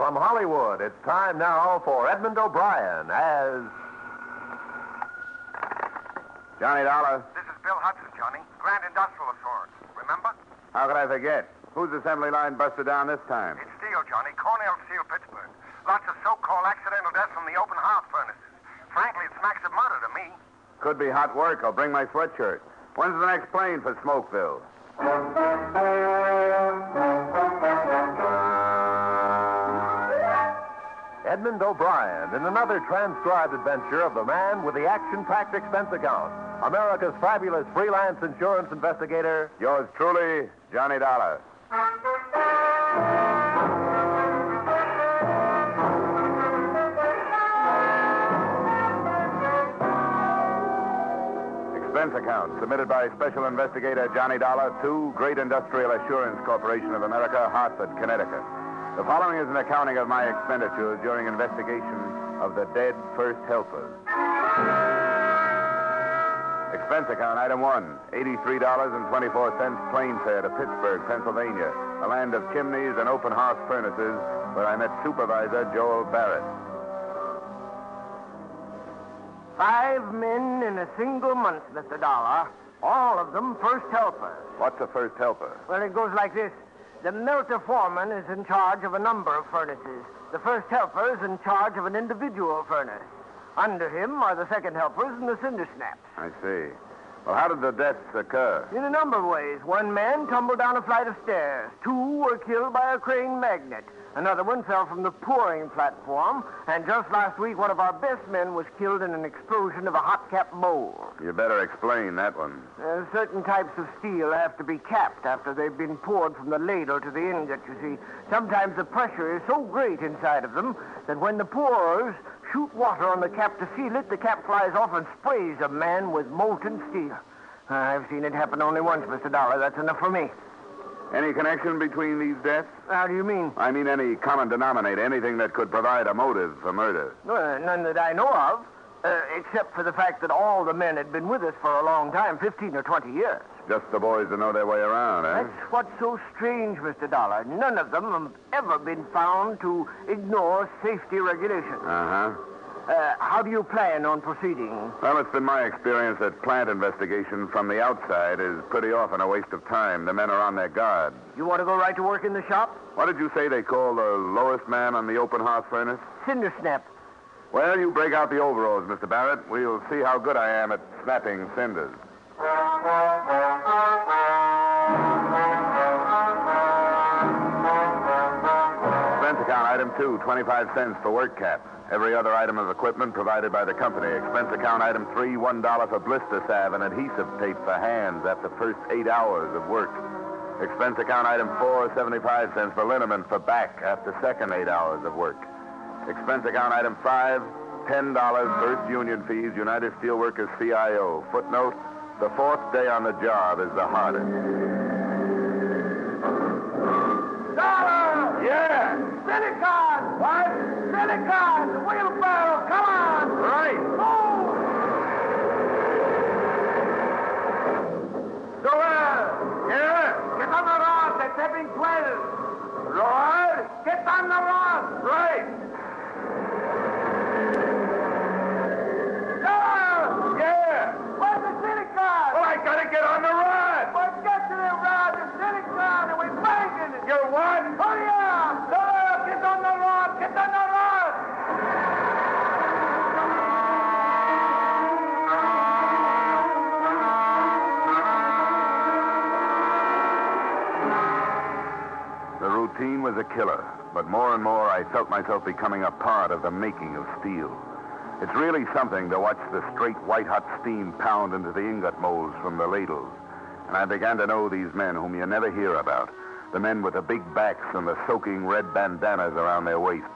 From Hollywood, it's time now for Edmond O'Brien as... Johnny Dollar. This is Bill Hudson, Johnny. Grand Industrial Assurance. Remember? How could I forget? Whose assembly line busted down this time? It's steel, Johnny. Cornell Steel, Pittsburgh. Lots of so-called accidental deaths from the open hearth furnaces. Frankly, it smacks of murder to me. Could be hot work. I'll bring my sweatshirt. When's the next plane for Smokeville? Edmond O'Brien in another transcribed adventure of the man with the action-packed expense account. America's fabulous freelance insurance investigator. Yours truly, Johnny Dollar. Expense account submitted by Special Investigator Johnny Dollar to Great Industrial Assurance Corporation of America, Hartford, Connecticut. The following is an accounting of my expenditures during investigation of the dead first helpers. Expense account, item 1, $83.24 plane fare to Pittsburgh, Pennsylvania, a land of chimneys and open hearth furnaces where I met Supervisor Joel Barrett. 5 men in a single month, Mr. Dollar. All of them first helpers. What's a first helper? Well, it goes like this. The melter foreman is in charge of a number of furnaces. The first helper is in charge of an individual furnace. Under him are the second helpers and the cinder snaps. I see. Well, how did the deaths occur? In a number of ways. One man tumbled down a flight of stairs. 2 were killed by a crane magnet. Another one fell from the pouring platform. And just last week, one of our best men was killed in an explosion of a hot-cap mold. You better explain that one. Certain types of steel have to be capped after they've been poured from the ladle to the ingot, you see. Sometimes the pressure is so great inside of them that when the pourers shoot water on the cap to seal it, the cap flies off and sprays a man with molten steel. I've seen it happen only once, Mr. Dollar. That's enough for me. Any connection between these deaths? How do you mean? I mean any common denominator, anything that could provide a motive for murder. None that I know of, except for the fact that all the men had been with us for a long time, 15 or 20 years. Just the boys that know their way around, eh? That's what's so strange, Mr. Dollar. None of them have ever been found to ignore safety regulations. Uh-huh. How do you plan on proceeding? Well, it's been my experience that plant investigation from the outside is pretty often a waste of time. The men are on their guard. You want to go right to work in the shop? What did you say they call the lowest man on the open hearth furnace? Cinder snap. Well, you break out the overalls, Mr. Barrett. We'll see how good I am at snapping cinders. Expense account, item 2, 25 cents for work cap. Every other item of equipment provided by the company. Expense account, item 3, $1 for blister salve and adhesive tape for hands after first 8 hours of work. Expense account, item 4, 75 cents for liniment for back after second 8 hours of work. Expense account, item 5, $10 first union fees, United Steelworkers CIO. Footnote, the fourth day on the job is the hardest. Dollar! Yeah! Silicon! What? Silicon! The wheelbarrow! Come on! Right! Move! Joel! Yeah? Get on the rod! They're tapping 12! Rod? Get on the rod! Right! Joel! Yeah! Where's the silicon? Well, I gotta get on the rod! Well, get to the rod, the silicon, and we're banging it! You're what? Hurry up! Joel, get on the rod! Get on the rod! The routine was a killer, but more and more I felt myself becoming a part of the making of steel. It's really something to watch the straight white-hot steam pound into the ingot molds from the ladles. And I began to know these men whom you never hear about, the men with the big backs and the soaking red bandanas around their waists,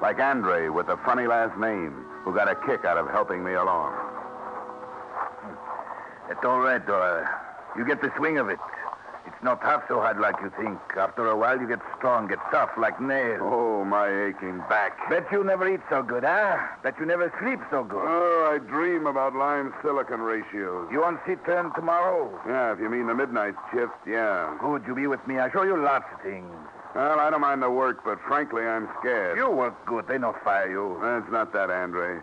like Andre with the funny last name, who got a kick out of helping me along. It's all right, Dora. You get the swing of it. It's not half so hard like you think. After a while, you get strong, get tough like nails. Oh, my aching back. Bet you never eat so good, huh? Bet you never sleep so good. Oh, I dream about lime-silicon ratios. You on seat turn tomorrow? Yeah, if you mean the midnight shift, yeah. Good, you be with me. I'll show you lots of things. Well, I don't mind the work, but frankly, I'm scared. You work good. They not fire you. It's not that, Andre.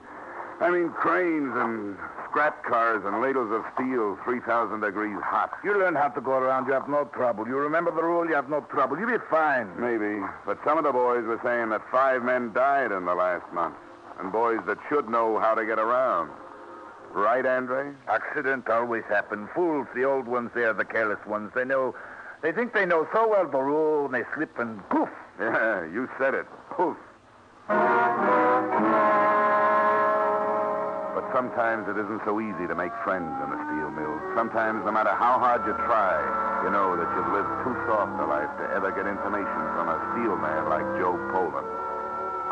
I mean cranes and scrap cars and ladles of steel 3,000 degrees hot. You learn how to go around. You have no trouble. You remember the rule. You have no trouble. You'll be fine. Maybe. But some of the boys were saying that 5 men died in the last month. And boys that should know how to get around. Right, Andre? Accident always happen. Fools, the old ones, they are the careless ones. They know. They think they know so well the rule, and they slip and poof. Yeah, you said it. Poof. But sometimes it isn't so easy to make friends in a steel mill. Sometimes, no matter how hard you try, you know that you've lived too soft a life to ever get information from a steel man like Joe Poland.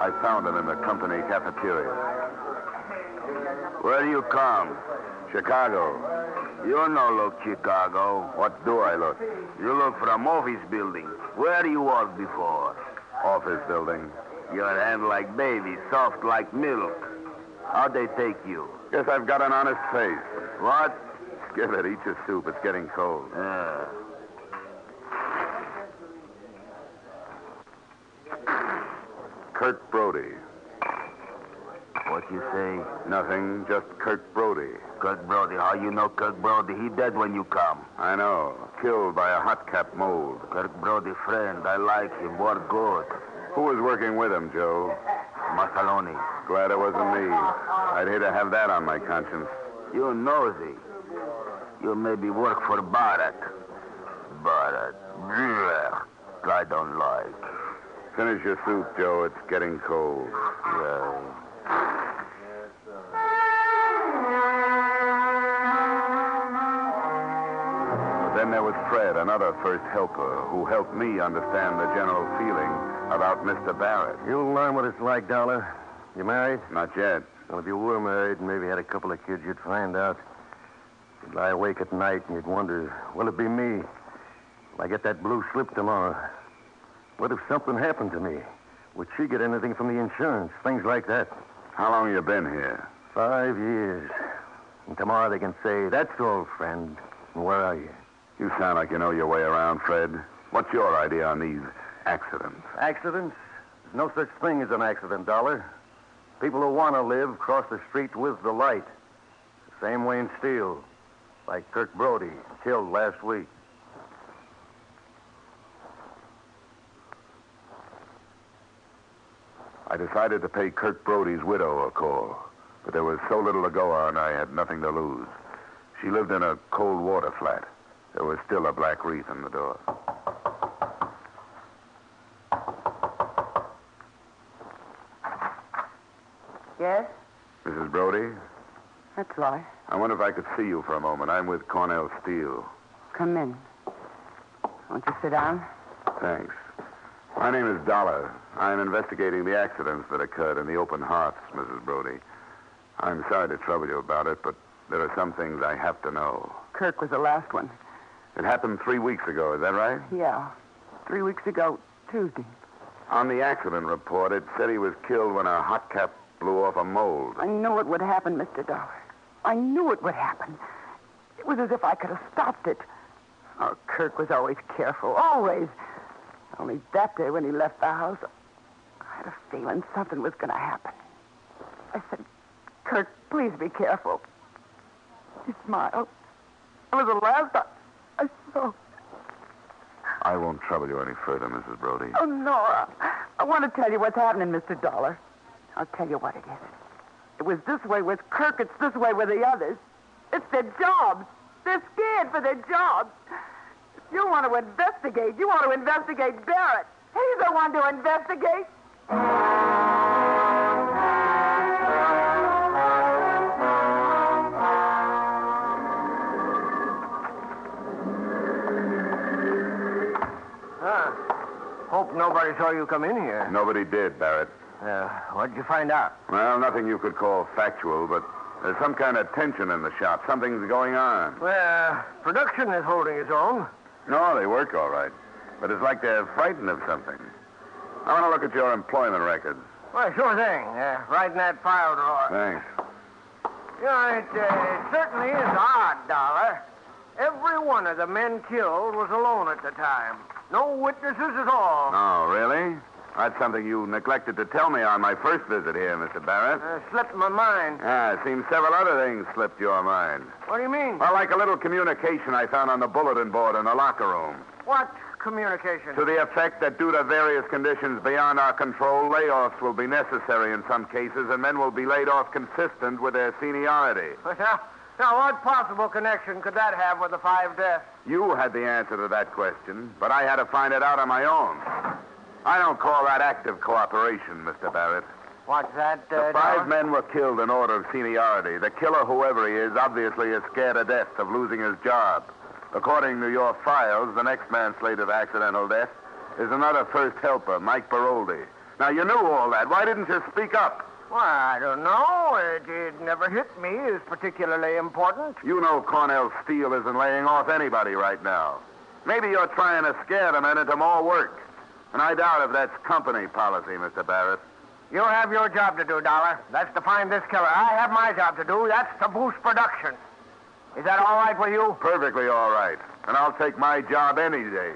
I found him in the company cafeteria. Where do you come? Chicago. You no look Chicago. What do I look? You look from office building. Where you work before? Office building. Your hand like baby, soft like milk. How'd they take you? Guess I've got an honest face. What? Give it. Eat your soup. It's getting cold. Kirk Brody. What you say? Nothing. Just Kirk Brody. Kirk Brody. How you know Kirk Brody? He dead when you come. I know. Killed by a hot cap mold. Kirk Brody friend. I like him. Work good. Who was working with him, Joe? Masaloni. Glad it wasn't me. I'd hate to have that on my conscience. You nosy. You maybe work for Barrett. Barrett. I don't like. Finish your soup, Joe. It's getting cold. Yeah. But then there was Fred, another first helper, who helped me understand the general feeling about Mr. Barrett. You'll learn what it's like, Dollar. You married? Not yet. Well, if you were married and maybe had a couple of kids, you'd find out. You'd lie awake at night and you'd wonder, will it be me? Will I get that blue slip tomorrow? What if something happened to me? Would she get anything from the insurance? Things like that. How long have you been here? 5 years. And tomorrow they can say, that's all, friend. And where are you? You sound like you know your way around, Fred. What's your idea on these accidents? Accidents? There's no such thing as an accident, Dollar. People who want to live cross the street with the light. The same way in steel. Like Kirk Brody, killed last week. I decided to pay Kirk Brody's widow a call, but there was so little to go on, I had nothing to lose. She lived in a cold water flat. There was still a black wreath in the door. Yes? Mrs. Brody, That's right. I wonder if I could see you for a moment. I'm with Cornell Steel. Come in. Won't you sit down? Thanks. My name is Dollar. I'm investigating the accidents that occurred in the open hearths, Mrs. Brody. I'm sorry to trouble you about it, but there are some things I have to know. Kirk was the last one. It happened 3 weeks ago, is that right? Yeah. 3 weeks ago, Tuesday. On the accident report, it said he was killed when a hot cap blew off a mold. I knew it would happen, Mr. Dollar. I knew it would happen. It was as if I could have stopped it. Oh, Kirk was always careful. Always. Only that day when he left the house, I had a feeling something was going to happen. I said, Kirk, please be careful. He smiled. It was the last I saw. I won't trouble you any further, Mrs. Brody. Oh, no. I want to tell you what's happening, Mr. Dollar. I'll tell you what it is. It was this way with Kirk. It's this way with the others. It's their jobs. They're scared for their jobs. If you want to investigate, you want to investigate Barrett. He's the one to investigate. Hope nobody saw you come in here. Nobody did, Barrett. What'd you find out? Well, nothing you could call factual, but there's some kind of tension in the shop. Something's going on. Well, production is holding its own. No, they work all right. But it's like they're frightened of something. I want to look at your employment records. Well, sure thing. Right in that file drawer. Thanks. You know, it certainly is odd, Dollar. Every one of the men killed was alone at the time. No witnesses at all. Oh, really? That's something you neglected to tell me on my first visit here, Mr. Barrett. Slipped my mind. Yeah, it seems several other things slipped your mind. What do you mean? Well, like a little communication I found on the bulletin board in the locker room. What communication? To the effect that due to various conditions beyond our control, layoffs will be necessary in some cases, and men will be laid off consistent with their seniority. Now, what possible connection could that have with the 5 deaths? You had the answer to that question, but I had to find it out on my own. I don't call that active cooperation, Mr. Barrett. What's that, The 5 men were killed in order of seniority. The killer, whoever he is, obviously is scared to death of losing his job. According to your files, the next man slated for accidental death is another first helper, Mike Baroldi. Now, you knew all that. Why didn't you speak up? Well, I don't know. It never hit me as particularly important. You know Cornell Steel isn't laying off anybody right now. Maybe you're trying to scare the men into more work. And I doubt if that's company policy, Mr. Barrett. You have your job to do, Dollar. That's to find this killer. I have my job to do. That's to boost production. Is that all right with you? Perfectly all right. And I'll take my job any day.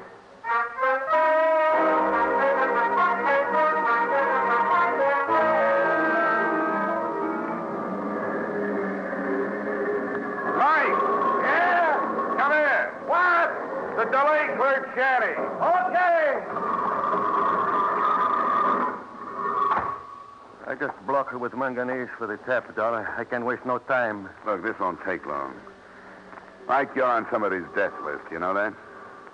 Mike! Yeah? Come here. What? The delay clerk shanty. Okay. I just block her with manganese for the tap, Dollar. I can't waste no time. Look, this won't take long. Mike, you're on somebody's death list. You know that?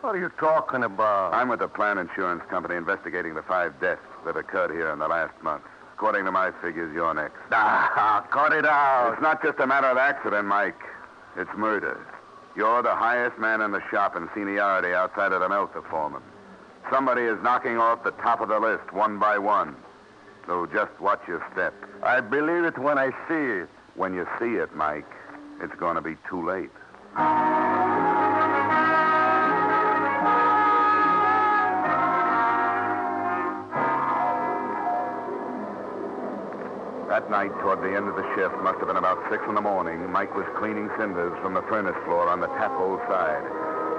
What are you talking about? I'm with the Plan Insurance Company investigating the 5 deaths that occurred here in the last month. According to my figures, you're next. Cut it out. It's not just a matter of accident, Mike. It's murder. You're the highest man in the shop in seniority outside of the Meltzer foreman. Somebody is knocking off the top of the list one by one. So just watch your step. I believe it when I see it. When you see it, Mike, it's going to be too late. That night, toward the end of the shift, must have been about 6 in the morning, Mike was cleaning cinders from the furnace floor on the tap hole side.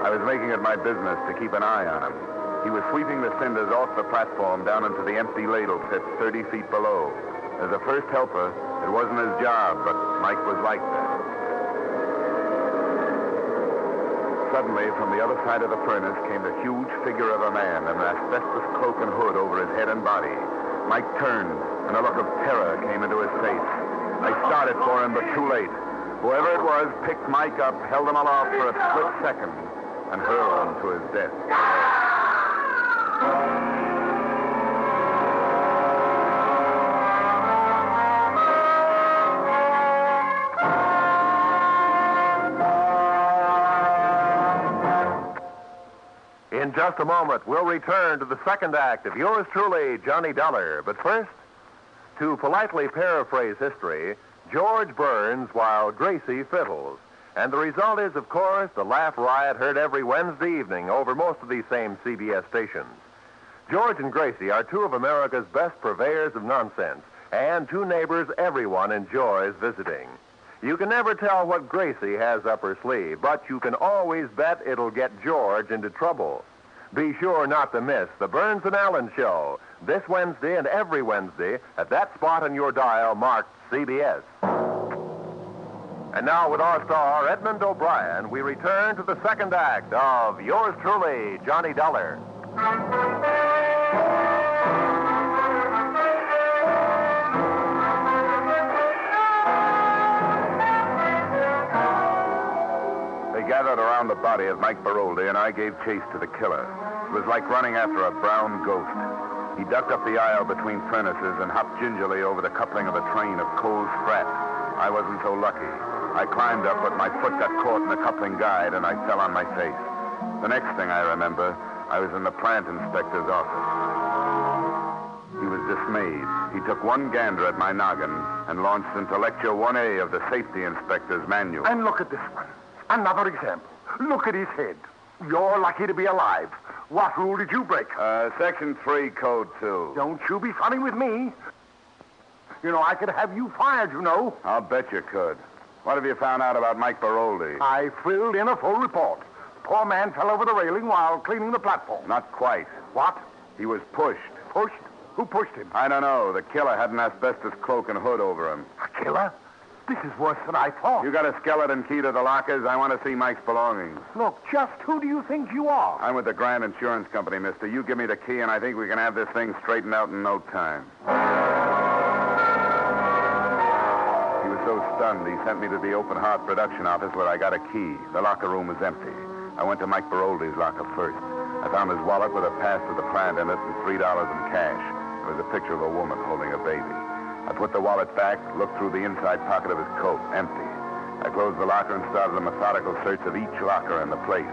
I was making it my business to keep an eye on him. He was sweeping the cinders off the platform down into the empty ladle pit 30 feet below. As a first helper, it wasn't his job, but Mike was like that. Suddenly, from the other side of the furnace came the huge figure of a man in an asbestos cloak and hood over his head and body. Mike turned, and a look of terror came into his face. I started for him, but too late. Whoever it was picked Mike up, held him aloft for a split second, and hurled him to his death. In just a moment, we'll return to the second act of yours truly, Johnny Dollar. But first, to politely paraphrase history, George burns while Gracie fiddles. And the result is, of course, the laugh riot heard every Wednesday evening over most of these same CBS stations. George and Gracie are 2 of America's best purveyors of nonsense, and 2 neighbors everyone enjoys visiting. You can never tell what Gracie has up her sleeve, but you can always bet it'll get George into trouble. Be sure not to miss the Burns and Allen Show this Wednesday and every Wednesday at that spot on your dial marked CBS. And now, with our star, Edmond O'Brien, we return to the second act of yours truly, Johnny Dollar. They gathered around the body of Mike Baroldi, and I gave chase to the killer. It was like running after a brown ghost. He ducked up the aisle between furnaces and hopped gingerly over the coupling of a train of coal scrap. I wasn't so lucky. I climbed up, but my foot got caught in the coupling guide, and I fell on my face. The next thing I remember, I was in the plant inspector's office. He was dismayed. He took one gander at my noggin and launched into Lecture 1A of the Safety Inspector's Manual. And look at this one. Another example. Look at his head. You're lucky to be alive. What rule did you break? Section 3, Code 2. Don't you be funny with me. You know, I could have you fired, you know. I'll bet you could. What have you found out about Mike Baroldi? I filled in a full report. poor man fell over the railing while cleaning the platform. Not quite. What? He was pushed. Pushed? Who pushed him? I don't know. The killer had an asbestos cloak and hood over him. A killer? This is worse than I thought. You got a skeleton key to the lockers? I want to see Mike's belongings. Look, just who do you think you are? I'm with the Grand Insurance Company, mister. You give me the key, and I think we can have this thing straightened out in no time. He was so stunned, he sent me to the Open Heart production office where I got a key. The locker room was empty. I went to Mike Baroldi's locker first. I found his wallet with a pass to the plant in it and $3 in cash. There was a picture of a woman holding a baby. I put the wallet back, looked through the inside pocket of his coat, empty. I closed the locker and started a methodical search of each locker in the place.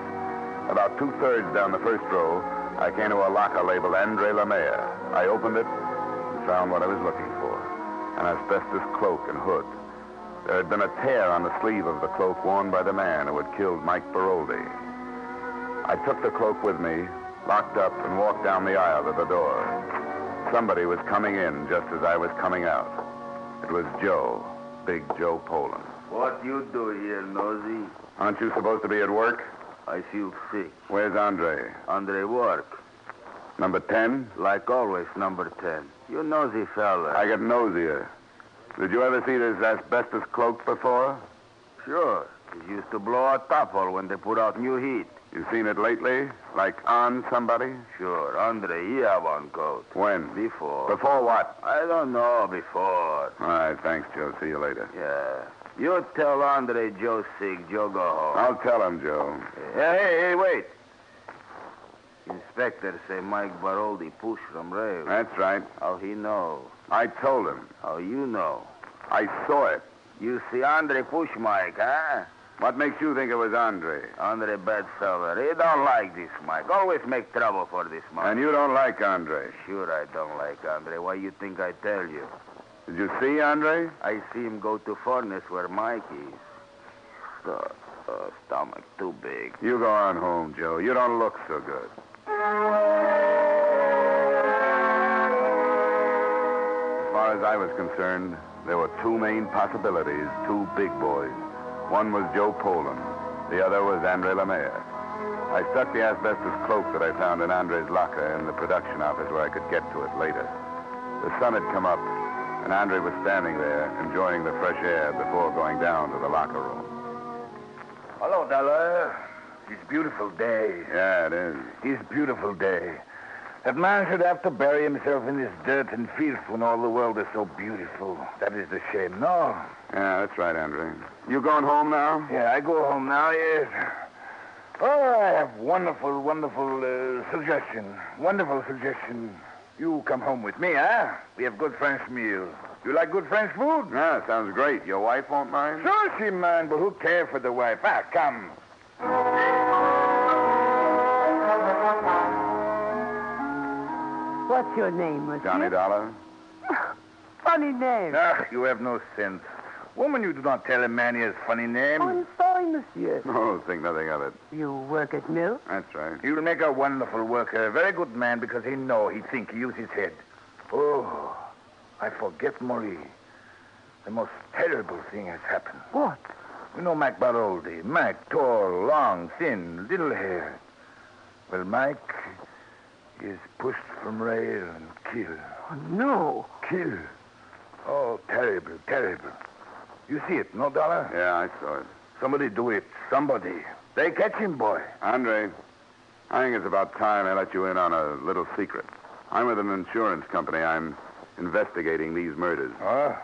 About 2/3 down the first row, I came to a locker labeled Andre Lemire. I opened it and found what I was looking for, an asbestos cloak and hood. There had been a tear on the sleeve of the cloak worn by the man who had killed Mike Baroldi. I took the cloak with me, locked up, and walked down the aisle to the door. Somebody was coming in just as I was coming out. It was Joe, Big Joe Poland. What you do here, Nosy? Aren't you supposed to be at work? I feel sick. Where's Andre? Andre work. Number 10? Like always, number 10. You nosy fella. I get nosier. Did you ever see this asbestos cloak before? Sure. It used to blow out top hole when they put out new heat. You seen it lately? Like on somebody? Sure. Andre, he have on coat. When? Before. Before what? I don't know. Before. All right, thanks, Joe. See you later. Yeah. You tell Andre Joe's sick. Joe go home. I'll tell him, Joe. Hey, wait. Inspector say Mike Baroldi pushed from rail. That's right. How he know? I told him. How you know? I saw it. You see Andre push Mike, huh? What makes you think it was Andre? Andre bad fella. He don't like this Mike. Always make trouble for this Mike. And you don't like Andre? Sure I don't like Andre. Why you think I tell you? Did you see Andre? I see him go to furnace where Mike is. Stomach too big. You go on home, Joe. You don't look so good. As far as I was concerned, there were two main possibilities, two big boys. One was Joe Poland. The other was Andre Lemire. I stuck the asbestos cloak that I found in Andre's locker in the production office where I could get to it later. The sun had come up, and Andre was standing there, enjoying the fresh air before going down to the locker room. Hello, Dollar. It's a beautiful day. Yeah, it is. It's a beautiful day. That man should have to bury himself in this dirt and filth when all the world is so beautiful. That is the shame, no? Yeah, that's right, Andre. You going home now? Yeah, I go home now, yes. Oh, I have wonderful suggestion. Wonderful suggestion. You come home with me, huh? We have good French meal. You like good French food? Yeah, sounds great. Your wife won't mind? Sure she mind, but who cares for the wife? Ah, come. What's your name, monsieur? Johnny Dollar? Funny name. Ah, you have no sense. Woman, you do not tell a man he has funny name. Oh, I'm sorry, monsieur. No, think nothing of it. You work at mill? That's right. He'll make a wonderful worker. A very good man because he think, he use his head. Oh, I forget, Marie. The most terrible thing has happened. What? You know Mike Baroldi. Mike, tall, long, thin, little hair. Well, Mike is pushed from rail and killed. Oh, no. Killed. Oh, terrible, terrible. You see it, no, Dollar? Yeah, I saw it. Somebody do it. Somebody. They catch him, boy. Andre, I think it's about time I let you in on a little secret. I'm with an insurance company. I'm investigating these murders. Oh?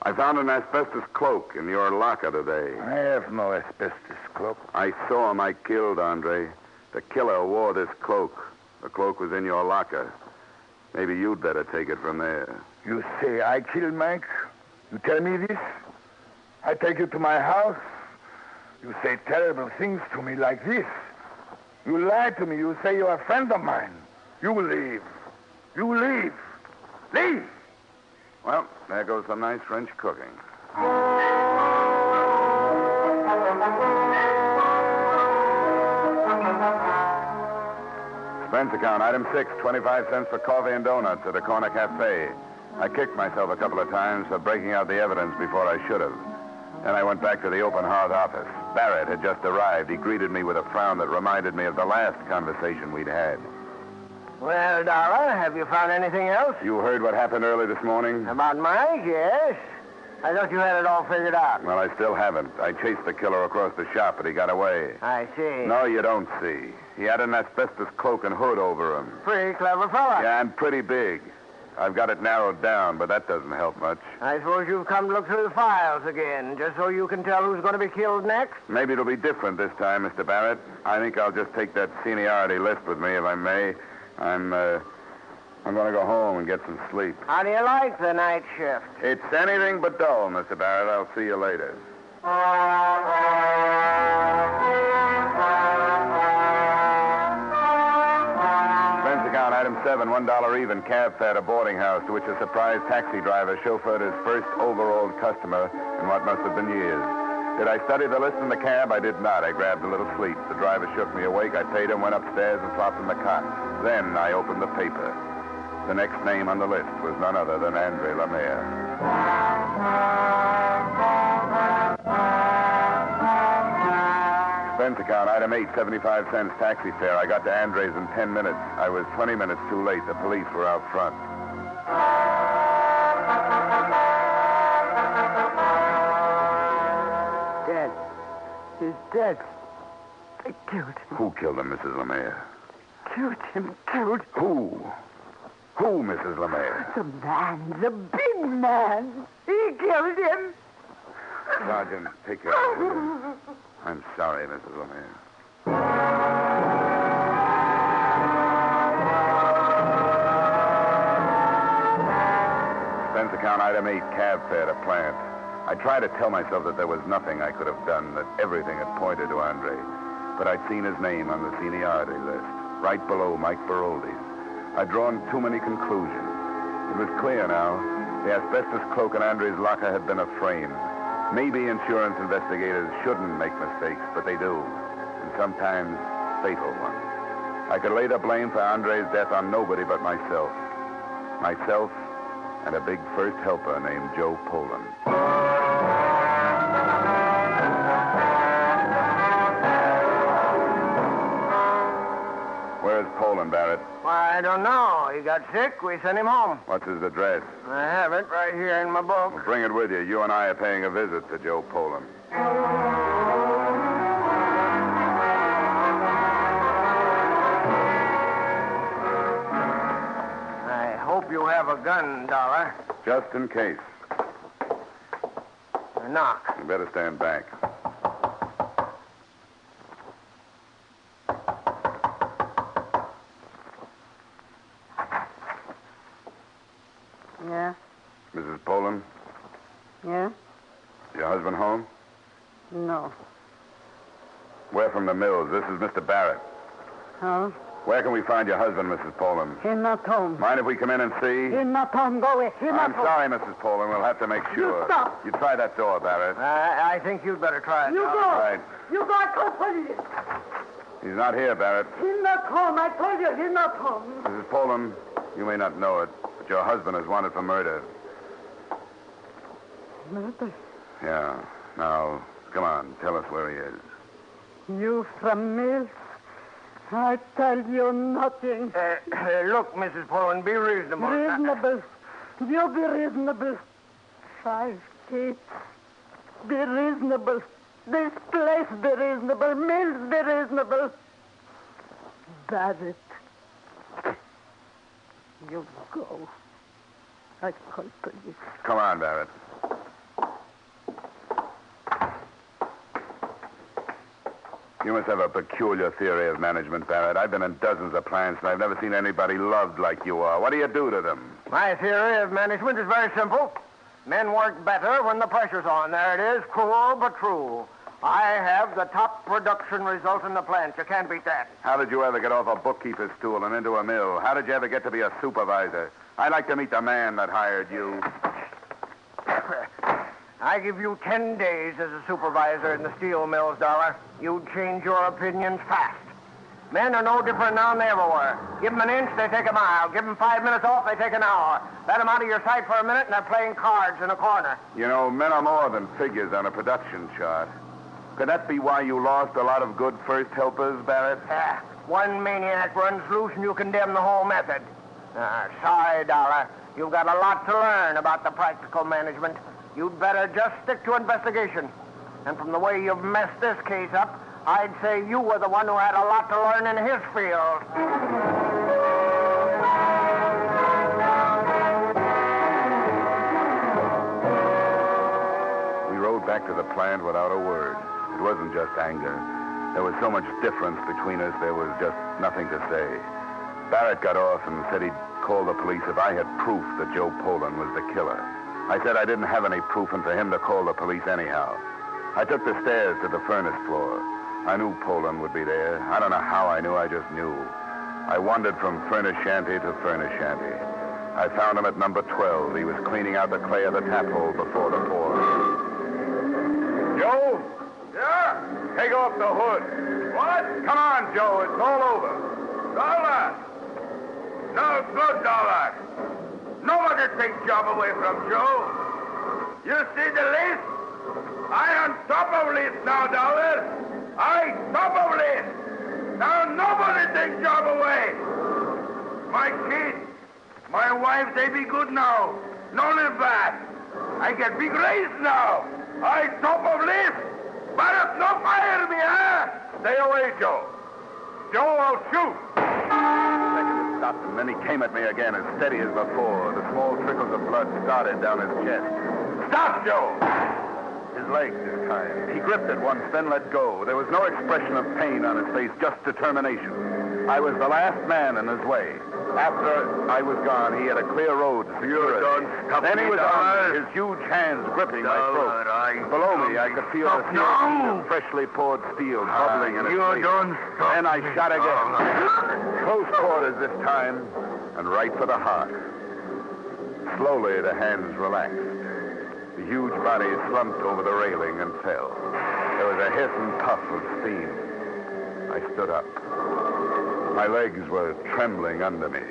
I found an asbestos cloak in your locker today. I have no asbestos cloak. I saw I killed Andre. The killer wore this cloak. The cloak was in your locker. Maybe you'd better take it from there. You say I killed Mike? You tell me this? I take you to my house. You say terrible things to me like this. You lie to me. You say you're a friend of mine. You leave. You leave. Leave. Well, there goes some nice French cooking. Expense account, item 6, 25 cents for coffee and donuts at a corner cafe. I kicked myself a couple of times for breaking out the evidence before I should have. Then I went back to the Open Heart office. Barrett had just arrived. He greeted me with a frown that reminded me of the last conversation we'd had. Well, Dollar, have you found anything else? You heard what happened early this morning? About Mike, yes. I thought you had it all figured out. Well, I still haven't. I chased the killer across the shop, but he got away. I see. No, you don't see. He had an asbestos cloak and hood over him. Pretty clever fella. Yeah, and pretty big. I've got it narrowed down, but that doesn't help much. I suppose you've come to look through the files again, just so you can tell who's going to be killed next? Maybe it'll be different this time, Mr. Barrett. I think I'll just take that seniority list with me, if I may. I'm going to go home and get some sleep. How do you like the night shift? It's anything but dull, Mr. Barrett. I'll see you later. Expense account item 7, $1 even cab fare to boarding house, to which a surprise taxi driver chauffeured his first overalled customer in what must have been years. Did I study the list in the cab? I did not. I grabbed a little sleep. The driver shook me awake. I paid him, went upstairs, and flopped in the cot. Then I opened the paper. The next name on the list was none other than Andre Lemire. Expense account, item 8, 75 cents taxi fare. I got to Andre's in 10 minutes. I was 20 minutes too late. The police were out front. Dead. He's dead. They killed him. Who killed him, Mrs. Lemire? Killed him. Killed. Who? Who, Mrs. Lemire? The man. The big man. He killed him. Sergeant, take care of him. I'm sorry, Mrs. Lemire. Expense account item 8, cab fare to plant. I tried to tell myself that there was nothing I could have done, that everything had pointed to Andre. But I'd seen his name on the seniority list, right below Mike Baroldi's. I'd drawn too many conclusions. It was clear now. The asbestos cloak in Andre's locker had been a frame. Maybe insurance investigators shouldn't make mistakes, but they do. And sometimes fatal ones. I could lay the blame for Andre's death on nobody but myself. Myself and a big first helper named Joe Poland. Where's Poland, Barrett? Why, I don't know. He got sick. We sent him home. What's his address? I have it right here in my book. Well, bring it with you. You and I are paying a visit to Joe Poland. I hope you have a gun, Dollar. Just in case. Knock. You better stand back. Yeah? Mrs. Poland, Yeah? your husband home? No. We're from the mills. This is Mr. Barrett. Huh? Where can we find your husband, Mrs. Poland? He's not home. Mind if we come in and see? He's not home. Go away. He's not I'm home. sorry, Mrs. Poland. We'll have to make sure. You stop. You try that door, Barrett. I think you'd better try it. You Dollar. go. Right. You go. I call police. He's not here, Barrett. He's not home. I told you he's not home. Mrs. Poland, you may not know it, but your husband is wanted for murder. Murder? Yeah. Now, come on. Tell us where he is. You from Mills? I tell you nothing. Look, Mrs. Poland, be reasonable. Reasonable. You be reasonable. 5 kids. Be reasonable. This place be reasonable. Mills be reasonable. Barrett. You go. I call police. Come on, Barrett. You must have a peculiar theory of management, Barrett. I've been in dozens of plants, and I've never seen anybody loved like you are. What do you do to them? My theory of management is very simple. Men work better when the pressure's on. There it is, cruel but true. I have the top production result in the plant. You can't beat that. How did you ever get off a bookkeeper's stool and into a mill? How did you ever get to be a supervisor? I'd like to meet the man that hired you. I give you 10 days as a supervisor in the steel mills, Dollar. You'd change your opinions fast. Men are no different now than they ever were. Give them an inch, they take a mile. Give them 5 minutes off, they take an hour. Let them out of your sight for a minute, and they're playing cards in a corner. You know, men are more than figures on a production chart. Could that be why you lost a lot of good first helpers, Barrett? One maniac runs loose and you condemn the whole method. Sorry, Dollar. You've got a lot to learn about the practical management. You'd better just stick to investigation. And from the way you've messed this case up, I'd say you were the one who had a lot to learn in his field. We rode back to the plant without a word. It wasn't just anger. There was so much difference between us, there was just nothing to say. Barrett got off and said he'd call the police if I had proof that Joe Poland was the killer. I said I didn't have any proof and for him to call the police anyhow. I took the stairs to the furnace floor. I knew Poland would be there. I don't know how I knew, I just knew. I wandered from furnace shanty to furnace shanty. I found him at number 12. He was cleaning out the clay of the tap hole before the pour. Joe? Yeah? Take off the hood. What? Come on, Joe. It's all over. Dollar. No good, Dollar. Nobody takes job away from Joe. You see the list? I on top of list now, Dollar. I top of list. Now nobody takes job away. My kids, my wife, they be good now. None of that. I get big raise now. I top of list. But if no fire me, huh? Stay away, Joe. Joe, I'll shoot. Stopped, and then he came at me again, as steady as before. The small trickles of blood started down his chest. Stop, Joe! His legs this time. He gripped it once, then let go. There was no expression of pain on his face, just determination. I was the last man in his way. After I was gone, he had a clear road to security. Then he was on, his huge hands gripping my throat. Below me, I could feel the heat of freshly poured steel bubbling in his face. Then I shot again. Close quarters this time, and right for the heart. Slowly, the hands relaxed. The huge body slumped over the railing and fell. There was a hiss and puff of steam. I stood up. My legs were trembling under me.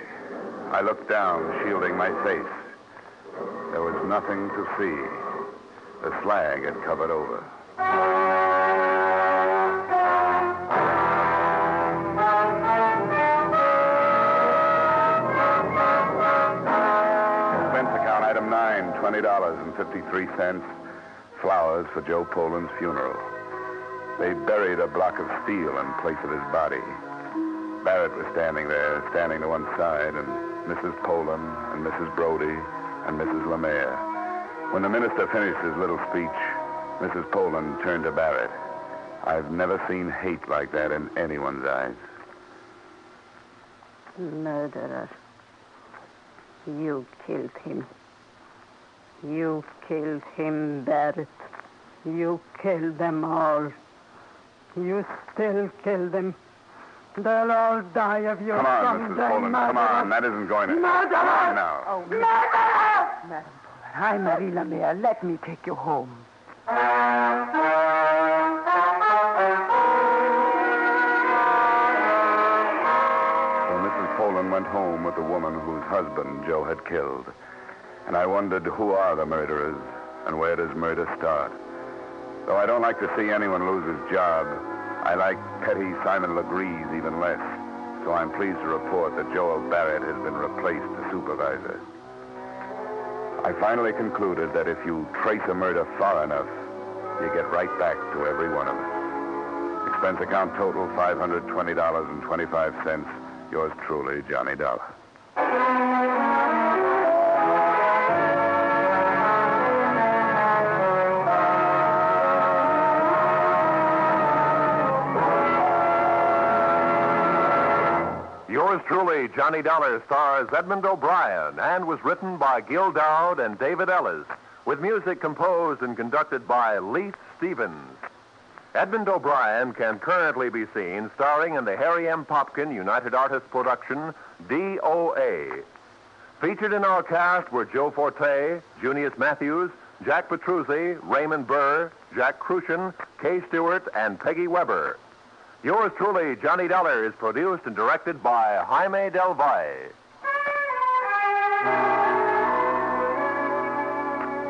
I looked down, shielding my face. There was nothing to see. The slag had covered over. Expense account item 9, $20.53. Flowers for Joe Poland's funeral. They buried a block of steel in place of his body. Barrett was standing there, standing to one side, and Mrs. Poland, and Mrs. Brody, and Mrs. Lemaire. When the minister finished his little speech, Mrs. Poland turned to Barrett. I've never seen hate like that in anyone's eyes. Murderer. You killed him. You killed him, Barrett. You killed them all. You still kill them. They'll all die of your Come on, Mrs. Poland, come on. That isn't going to... Murderer! Come on now. Oh, murderer! Madam Poland, I'm Marie Lemaire. Let me take you home. So Mrs. Poland went home with the woman whose husband Joe had killed. And I wondered, who are the murderers, and where does murder start? Though I don't like to see anyone lose his job, I like petty Simon Legree's even less. So I'm pleased to report that Joel Barrett has been replaced as supervisor. I finally concluded that if you trace a murder far enough, you get right back to every one of us. Expense account total, $520.25. Yours truly, Johnny Dollar. Yours truly, Johnny Dollar, stars Edmond O'Brien and was written by Gil Dowd and David Ellis, with music composed and conducted by Leith Stevens. Edmond O'Brien can currently be seen starring in the Harry M. Popkin United Artists production, DOA. Featured in our cast were Joe Forte, Junius Matthews, Jack Petruzzi, Raymond Burr, Jack Crucian, Kay Stewart, and Peggy Weber. Yours truly, Johnny Dollar, is produced and directed by Jaime Del Valle.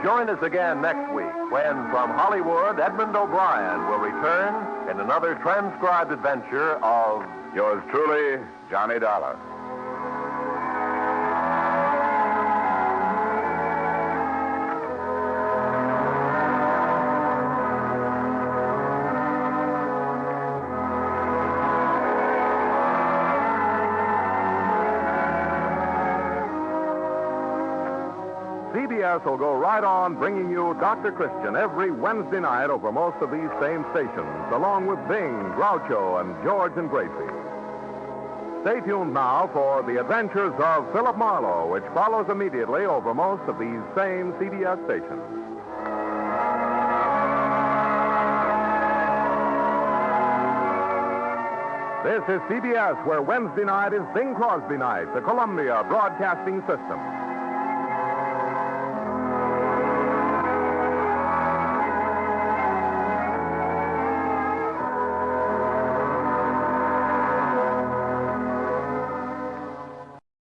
join us again next week when, from Hollywood, Edmond O'Brien will return in another transcribed adventure of Yours truly, Johnny Dollar. CBS will go right on bringing you Dr. Christian every Wednesday night over most of these same stations, along with Bing, Groucho, and George and Gracie. Stay tuned now for The Adventures of Philip Marlowe, which follows immediately over most of these same CBS stations. This is CBS, where Wednesday night is Bing Crosby night, the Columbia Broadcasting System.